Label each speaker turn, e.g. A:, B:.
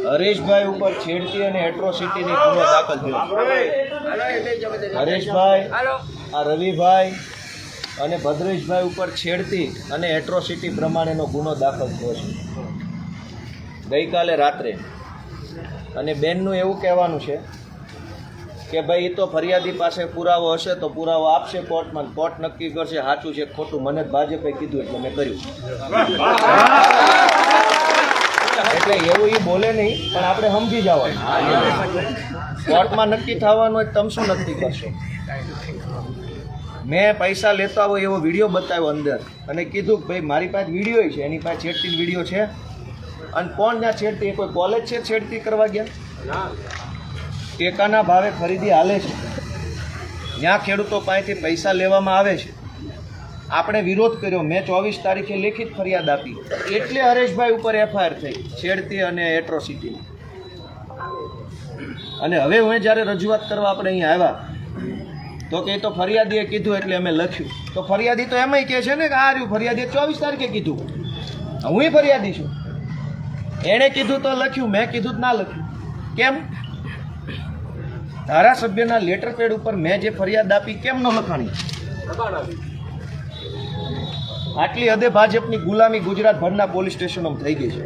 A: હરેશભાઈ ઉપર છેડતી અને એટ્રોસિટીની ગુનો દાખલ થયો. હરેશભાઈ, આ રવિભાઈ અને ભદ્રેશભાઈ ઉપર છેડતી અને એટ્રોસિટી પ્રમાણેનો ગુનો દાખલ થયો છે ગઈકાલે રાત્રે. અને બેનનું એવું કહેવાનું છે કે ભાઈ એ તો ફરિયાદી પાસે પુરાવો હશે તો પુરાવો આપશે કોર્ટમાં, કોર્ટ નક્કી કરશે સાચું છે ખોટું. મને જ ભાજપે કીધું એટલે મેં કર્યું. એટલે એવું એ બોલે નહીં, પણ આપણે સમજી જવાનું. કોર્ટમાં નક્કી થવાનું હોય તમે શું નક્કી કરશો? મેં પૈસા લેતા હોય એવો વિડીયો બતાવ્યો અંદર અને કીધું કે ભાઈ મારી પાસે વિડીયો છે, એની પાસે છેડતી વિડીયો છે. અને કોણ ત્યાં છેડતી? કોઈ કોલેજ છે છેડતી કરવા ગયા? ટેકાના ભાવે ખરીદી હાલે છે, ત્યાં ખેડૂતો પાસેથી પૈસા લેવામાં આવે છે. આપણે વિરોધ કર્યો. મેં 24 તારીખે લેખિત ફરિયાદ આપી, એટલે હરેશભાઈ ઉપર FIR થઈ છેડતી અને એટ્રોસિટી. અને હવે હું જ્યારે રજૂઆત કરવા આપણે અહીંયા આવ્યા તો કે તો ફરિયાદીએ કીધું એટલે અમે લખ્યું. તો ફરિયાદી તો એમાંય કહે છે ને કે આ રહ્યું ફરિયાદીએ 24 તારીખે કીધું. હું ફરિયાદી છું. એણે કીધું તો લખ્યું, મેં કીધું ના લખ્યું. કેમ? ધારાસભ્યના લેટર પેડ ઉપર મેં જે ફરિયાદ આપી કેમ ન લખાણી? આટલી હદે ભાજપની ગુલામી ગુજરાતભરના પોલીસ સ્ટેશનોમાં થઈ ગઈ છે.